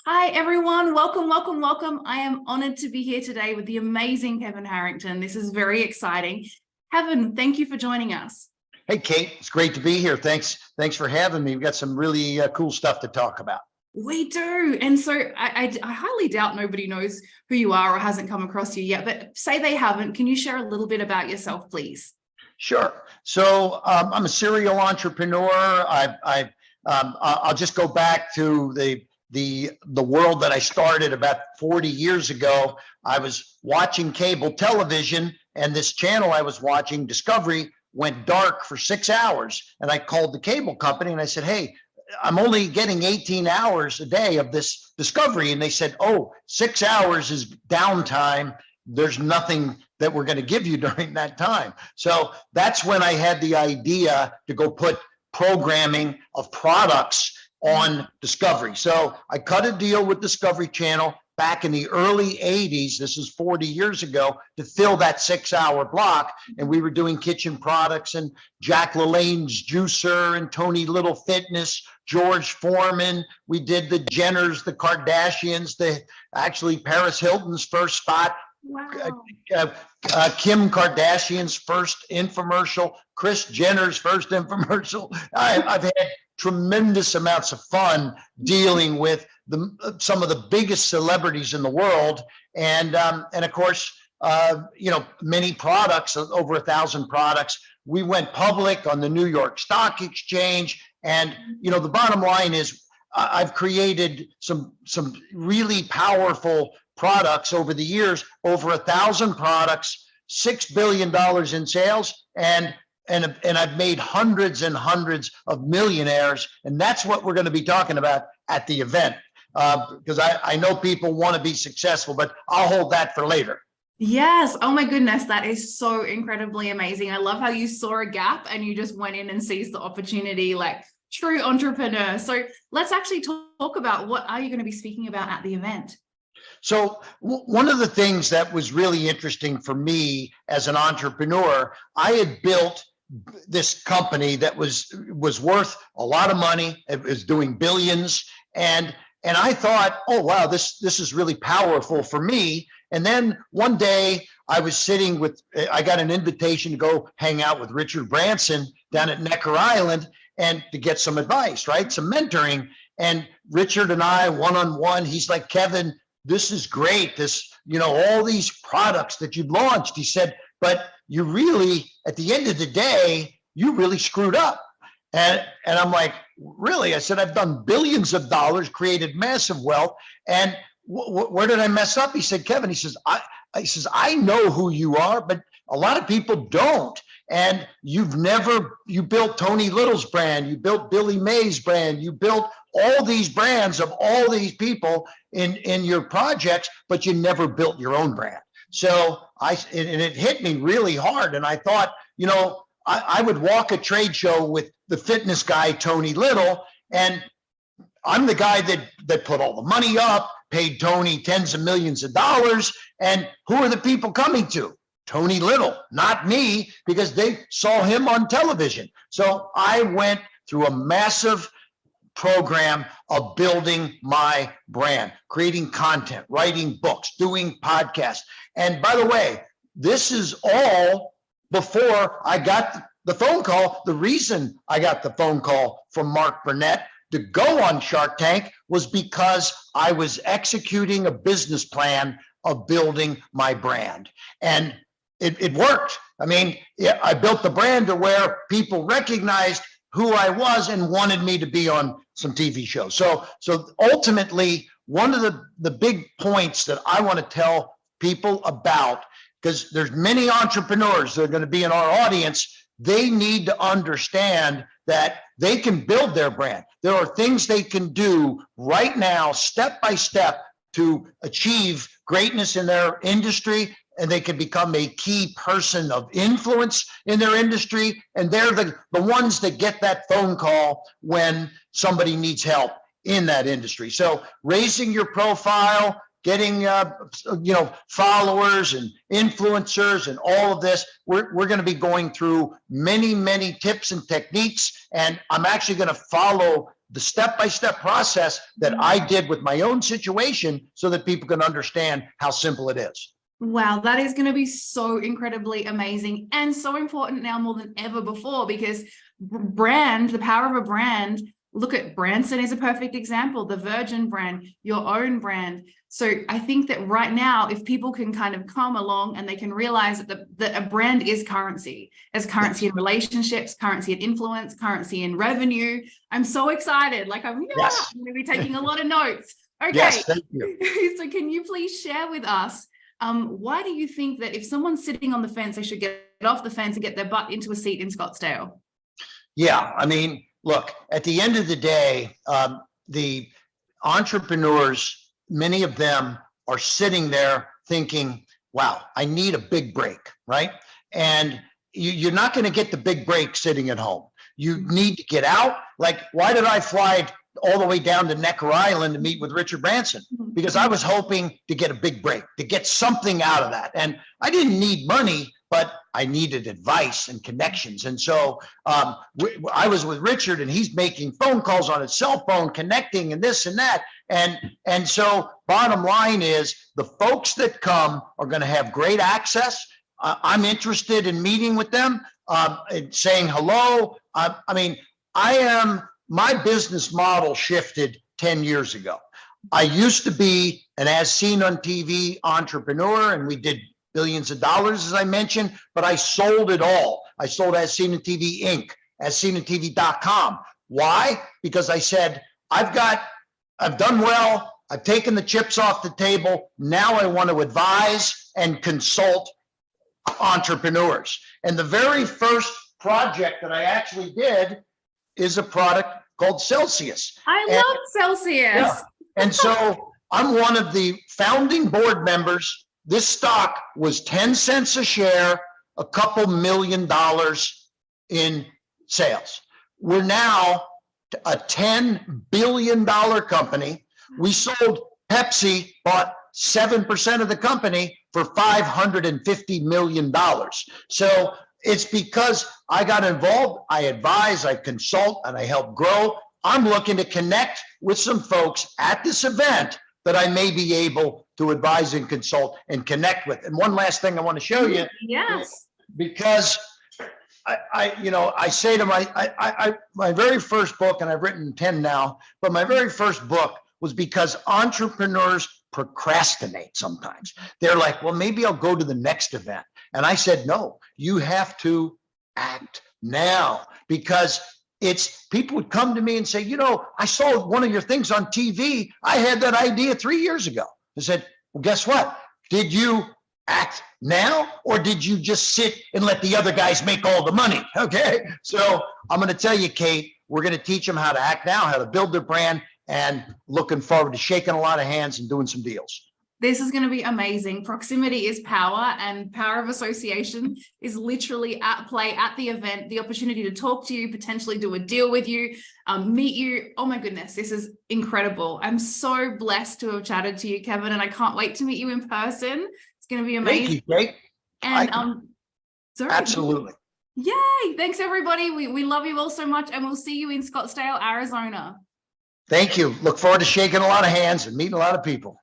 Hi, everyone. Welcome, welcome, welcome. I am honored to be here today with the amazing Kevin Harrington. This is very exciting. Kevin, thank you for joining us. Hey, Kate, it's great to be here. Thanks for having me. We've got some really cool stuff to talk about. We do. And so I highly doubt nobody knows who you are or hasn't come across you yet, but say they haven't. Can you share a little bit about yourself, please? Sure. So I'm a serial entrepreneur. I'll just go back to the world that I started about 40 years ago. I was watching cable television, and this channel I was watching, Discovery, went dark for 6 hours. And I called the cable company and I said, hey, I'm only getting 18 hours a day of this Discovery. And they said, oh, 6 hours is downtime. There's nothing that we're going to give you during that time. So that's when I had the idea to go put programming of products on Discovery. So I cut a deal with Discovery Channel back in the early 80s, this is 40 years ago, to fill that 6 hour block. And we were doing kitchen products and Jack LaLanne's juicer and Tony Little Fitness, George Foreman. We did the Jenners, the Kardashians, actually Paris Hilton's first spot. Wow. Kim Kardashian's first infomercial, Kris Jenner's first infomercial. I've had tremendous amounts of fun dealing with some of the biggest celebrities in the world, and of course, many products, over 1,000 products. We went public on the New York Stock Exchange, and the bottom line is I've created some really powerful products over the years, over 1,000 products, $6 billion in sales, and I've made hundreds and hundreds of millionaires. And that's what we're going to be talking about at the event, because I know people want to be successful, but I'll hold that for later. Yes. Oh my goodness. That is so incredibly amazing. I love how you saw a gap and you just went in and seized the opportunity like true entrepreneur. So let's actually talk about what are you going to be speaking about at the event? So one of the things that was really interesting for me as an entrepreneur, I had built this company that was worth a lot of money. It was doing billions. And I thought, oh, wow, this is really powerful for me. And then one day I got an invitation to go hang out with Richard Branson down at Necker Island and to get some advice, right? Some mentoring. And Richard and I, one-on-one, he's like, Kevin, this is great. All these products that you've launched. He said, but you really, at the end of the day, you really screwed up. And I'm like, really? I said, I've done billions of dollars, created massive wealth. And where did I mess up? He said, Kevin, he says, I know who you are, but a lot of people don't. And you built Tony Little's brand, you built Billy Mays' brand, you built all these brands of all these people in your projects, but you never built your own brand. So it hit me really hard. And I thought, I would walk a trade show with the fitness guy, Tony Little, and I'm the guy that put all the money up, paid Tony tens of millions of dollars. And who are the people coming to? Tony Little, not me, because they saw him on television. So I went through a massive program of building my brand, creating content, writing books, doing podcasts. And by the way, this is all before I got the phone call. The reason I got the phone call from Mark Burnett to go on Shark Tank was because I was executing a business plan of building my brand. And it worked. I mean, I built the brand to where people recognized who I was and wanted me to be on some TV shows. So ultimately, one of the big points that I want to tell people about, because there's many entrepreneurs that are going to be in our audience, they need to understand that they can build their brand. There are things they can do right now, step by step, to achieve greatness in their industry, and they can become a key person of influence in their industry. And they're the ones that get that phone call when somebody needs help in that industry. So raising your profile, getting followers and influencers and all of this, we're going to be going through many tips and techniques. And I'm actually going to follow the step-by-step process that I did with my own situation so that people can understand how simple it is. Wow, that is going to be so incredibly amazing and so important now more than ever before, because brand, the power of a brand, look at Branson is a perfect example, the Virgin brand, your own brand. So I think that right now, if people can kind of come along and they can realize that a brand is currency, as currency in relationships, currency in influence, currency in revenue. I'm so excited. Like I'm going to be taking a lot of notes. Okay. Yes, thank you. So can you please share with us, why do you think that if someone's sitting on the fence, they should get off the fence and get their butt into a seat in Scottsdale? Yeah, I mean, look, at the end of the day, the entrepreneurs, many of them are sitting there thinking, wow, I need a big break, right? And you're not going to get the big break sitting at home. You need to get out. Like, why did I fly all the way down to Necker Island to meet with Richard Branson? Because I was hoping to get a big break, to get something out of that. And I didn't need money, but I needed advice and connections. And so I was with Richard, and he's making phone calls on his cell phone, connecting and this and that. And so bottom line is, the folks that come are going to have great access. I'm interested in meeting with them, and saying hello. I mean, my business model shifted 10 years ago. I used to be an as seen on TV entrepreneur, and we did billions of dollars, as I mentioned, but I sold it all. I sold As Seen on TV Inc., AsSeenOnTV.com. Why? Because I said, I've done well. I've taken the chips off the table. Now I want to advise and consult entrepreneurs. And the very first project that I actually did is a product called Celsius. I love Celsius. Yeah. And so I'm one of the founding board members. This stock was 10 cents a share, a couple $1 million in sales. We're now a $10 billion company. We sold Pepsi, bought 7% of the company for $550 million. So it's because I got involved, I advise, I consult, and I help grow. I'm looking to connect with some folks at this event that I may be able to advise and consult and connect with. And one last thing I want to show you. Yes. Because I say to my very first book, and I've written 10 now, but my very first book was because entrepreneurs procrastinate sometimes. They're like, well, maybe I'll go to the next event. And I said, no, you have to act now, because people would come to me and say, I saw one of your things on TV. I had that idea 3 years ago. I said, well, guess what? Did you act now, or did you just sit and let the other guys make all the money? Okay. So I'm going to tell you, Kate, we're going to teach them how to act now, how to build their brand, and looking forward to shaking a lot of hands and doing some deals. This is going to be amazing. Proximity is power, and power of association is literally at play at the event. The opportunity to talk to you, potentially do a deal with you, meet you. Oh my goodness, this is incredible. I'm so blessed to have chatted to you, Kevin, and I can't wait to meet you in person. It's going to be amazing. Thank you, Kate. And sorry. Absolutely. Yay. Thanks, everybody. We love you all so much, and we'll see you in Scottsdale, Arizona. Thank you. Look forward to shaking a lot of hands and meeting a lot of people.